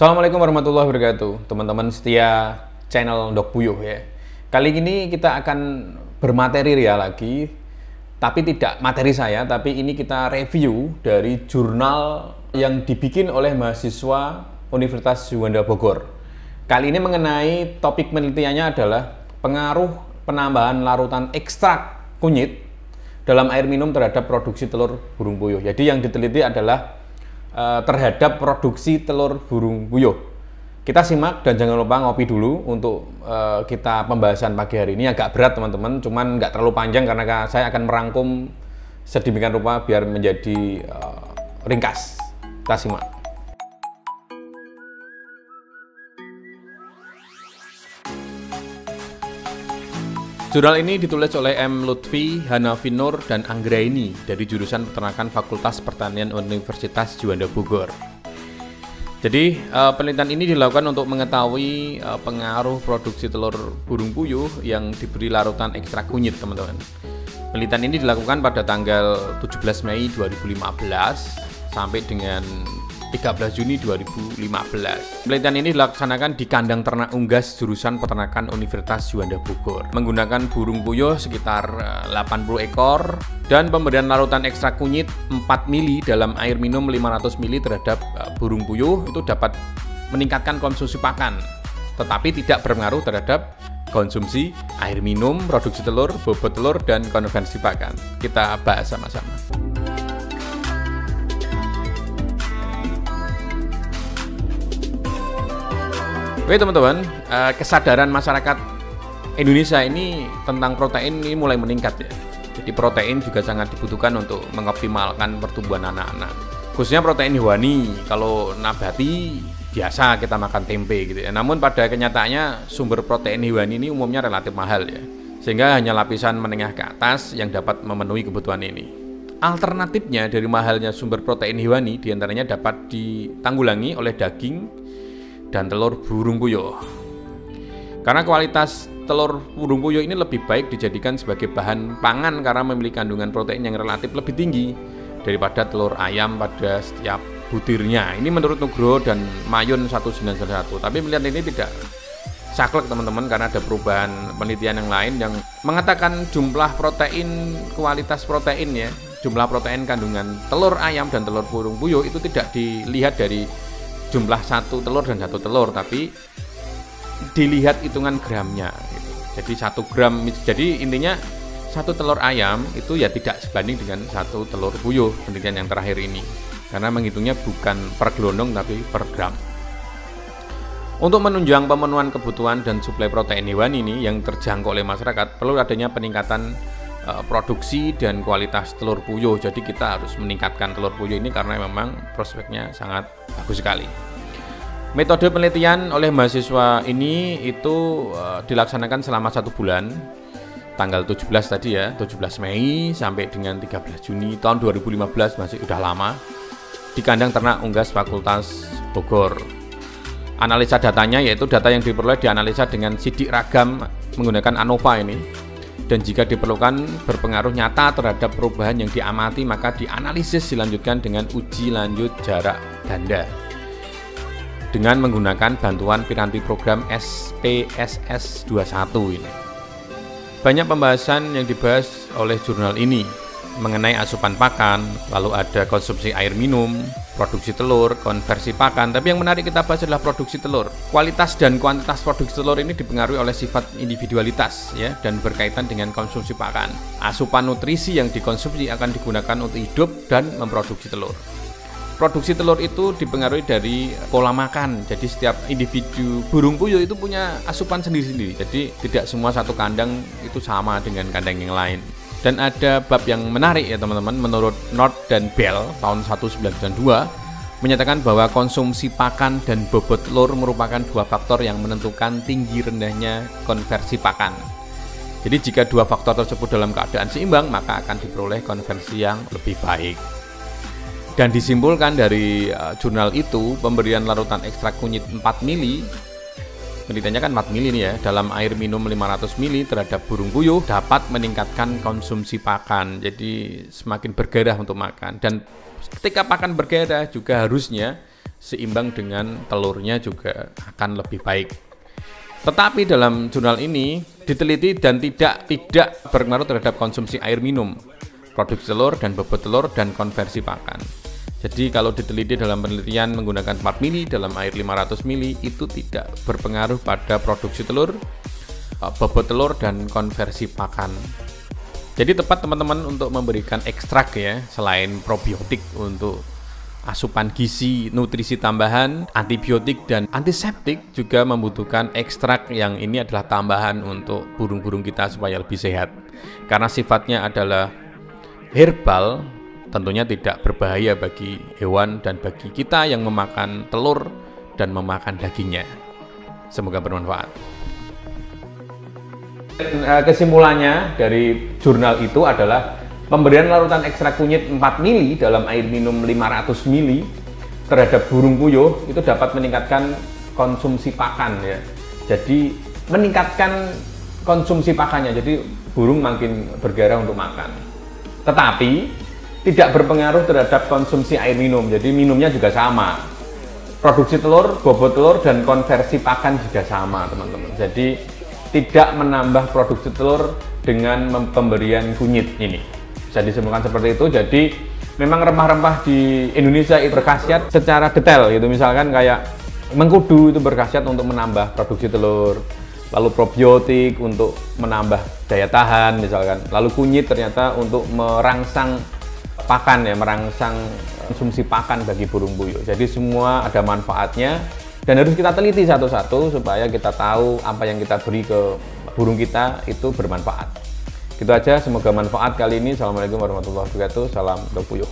Assalamualaikum warahmatullahi wabarakatuh, teman-teman setia channel Dok Puyuh ya. Kali ini kita akan bermateri ya lagi, tapi tidak materi saya, tapi ini kita review dari jurnal yang dibikin oleh mahasiswa Universitas Juanda Bogor. Kali ini mengenai topik penelitiannya adalah pengaruh penambahan larutan ekstrak kunyit dalam air minum terhadap produksi telur burung puyuh. Jadi yang diteliti adalah terhadap produksi telur burung puyuh. Kita simak dan jangan lupa ngopi dulu untuk kita pembahasan pagi hari ini. Agak berat teman-teman, cuman nggak terlalu panjang karena saya akan merangkum sedemikian rupa biar menjadi ringkas. Kita simak. Jurnal ini ditulis oleh M. Lutfi, Hanafi Nur, dan Anggraini dari jurusan Peternakan Fakultas Pertanian Universitas Juanda Bogor. Jadi penelitian ini dilakukan untuk mengetahui pengaruh produksi telur burung puyuh yang diberi larutan ekstrak kunyit, teman-teman. Penelitian ini dilakukan pada tanggal 17 Mei 2015 sampai dengan 13 Juni 2015. Penelitian ini dilaksanakan di kandang ternak unggas jurusan Peternakan Universitas Juanda Bogor. Menggunakan burung puyuh sekitar 80 ekor dan pemberian larutan ekstrak kunyit 4 mili dalam air minum 500 mili terhadap burung puyuh itu dapat meningkatkan konsumsi pakan, tetapi tidak berpengaruh terhadap konsumsi air minum, produksi telur, bobot telur, dan konversi pakan. Kita bahas sama-sama. Oke teman-teman, kesadaran masyarakat Indonesia ini tentang protein ini mulai meningkat ya. Jadi protein juga sangat dibutuhkan untuk mengoptimalkan pertumbuhan anak-anak. Khususnya protein hewani, kalau nabati biasa kita makan tempe gitu ya. Namun pada kenyataannya sumber protein hewani ini umumnya relatif mahal ya. Sehingga hanya lapisan menengah ke atas yang dapat memenuhi kebutuhan ini. Alternatifnya dari mahalnya sumber protein hewani diantaranya dapat ditanggulangi oleh daging dan telur burung puyuh. Karena kualitas telur burung puyuh ini lebih baik dijadikan sebagai bahan pangan karena memiliki kandungan protein yang relatif lebih tinggi daripada telur ayam pada setiap butirnya. Ini menurut Nugroho dan Mayun 1991. Tapi penelitian ini tidak saklek teman-teman karena ada perubahan penelitian yang lain yang mengatakan jumlah protein, kualitas protein ya, jumlah protein kandungan telur ayam dan telur burung puyuh itu tidak dilihat dari jumlah satu telur dan satu telur, tapi dilihat hitungan gramnya gitu. Jadi 1 gram, jadi intinya satu telur ayam itu ya tidak sebanding dengan satu telur puyuh penelitian yang terakhir ini, karena menghitungnya bukan per gelondong tapi per gram. Untuk menunjang pemenuhan kebutuhan dan suplai protein hewan ini yang terjangkau oleh masyarakat, perlu adanya peningkatan produksi dan kualitas telur puyuh. Jadi kita harus meningkatkan telur puyuh ini karena memang prospeknya sangat bagus sekali. Metode penelitian oleh mahasiswa ini itu dilaksanakan selama 1 bulan, tanggal 17 tadi ya, 17 Mei sampai dengan 13 Juni tahun 2015, masih udah lama, di kandang ternak unggas Fakultas Bogor. Analisa datanya yaitu data yang diperoleh dianalisa dengan sidik ragam menggunakan ANOVA ini. Dan jika diperlukan berpengaruh nyata terhadap perubahan yang diamati, maka dianalisis dilanjutkan dengan uji lanjut jarak ganda dengan menggunakan bantuan piranti program SPSS 21 ini. Banyak pembahasan yang dibahas oleh jurnal ini mengenai asupan pakan, lalu ada konsumsi air minum, produksi telur, konversi pakan. Tapi yang menarik kita bahas adalah produksi telur. Kualitas dan kuantitas produksi telur ini dipengaruhi oleh sifat individualitas ya, dan berkaitan dengan konsumsi pakan. Asupan nutrisi yang dikonsumsi akan digunakan untuk hidup dan memproduksi telur. Produksi telur itu dipengaruhi dari pola makan. Jadi setiap individu burung puyuh itu punya asupan sendiri-sendiri. Jadi tidak semua satu kandang itu sama dengan kandang yang lain. Dan ada bab yang menarik ya teman-teman, menurut North dan Bell tahun 1992 menyatakan bahwa konsumsi pakan dan bobot telur merupakan 2 faktor yang menentukan tinggi rendahnya konversi pakan. Jadi jika 2 faktor tersebut dalam keadaan seimbang, maka akan diperoleh konversi yang lebih baik. Dan disimpulkan dari jurnal itu, pemberian larutan ekstrak kunyit 4 mili, penelitiannya kan 4 mili nih ya, dalam air minum 500 mili terhadap burung puyuh dapat meningkatkan konsumsi pakan. Jadi semakin bergairah untuk makan. Dan ketika pakan bergairah juga harusnya seimbang dengan telurnya juga akan lebih baik. Tetapi dalam jurnal ini diteliti dan tidak berpengaruh terhadap konsumsi air minum, produksi telur dan bobot telur dan konversi pakan. Jadi kalau diteliti dalam penelitian menggunakan 4 mili dalam air 500 mili itu tidak berpengaruh pada produksi telur, bobot telur dan konversi pakan. Jadi tepat teman-teman untuk memberikan ekstrak ya, selain probiotik untuk asupan gizi, nutrisi tambahan, antibiotik dan antiseptik juga membutuhkan ekstrak yang ini adalah tambahan untuk burung-burung kita supaya lebih sehat. Karena sifatnya adalah herbal, tentunya tidak berbahaya bagi hewan dan bagi kita yang memakan telur dan memakan dagingnya. Semoga bermanfaat. Kesimpulannya dari jurnal itu adalah pemberian larutan ekstrak kunyit 4 mili dalam air minum 500 mili terhadap burung puyuh itu dapat meningkatkan konsumsi pakan ya. Jadi meningkatkan konsumsi pakannya, jadi burung makin bergairah untuk makan. Tetapi tidak berpengaruh terhadap konsumsi air minum, jadi minumnya juga sama. Produksi telur, bobot telur, dan konversi pakan juga sama teman-teman. Jadi tidak menambah produksi telur dengan pemberian kunyit ini. Bisa disimpulkan seperti itu. Jadi memang rempah-rempah di Indonesia itu berkhasiat secara detail gitu. Misalkan kayak mengkudu itu berkhasiat untuk menambah produksi telur, lalu probiotik untuk menambah daya tahan misalkan, lalu kunyit ternyata untuk merangsang pakan ya, merangsang konsumsi pakan bagi burung puyuh. Jadi semua ada manfaatnya dan harus kita teliti satu-satu supaya kita tahu apa yang kita beri ke burung kita itu bermanfaat. Gitu aja, semoga manfaat kali ini. Assalamualaikum warahmatullahi wabarakatuh. Salam untuk puyuh.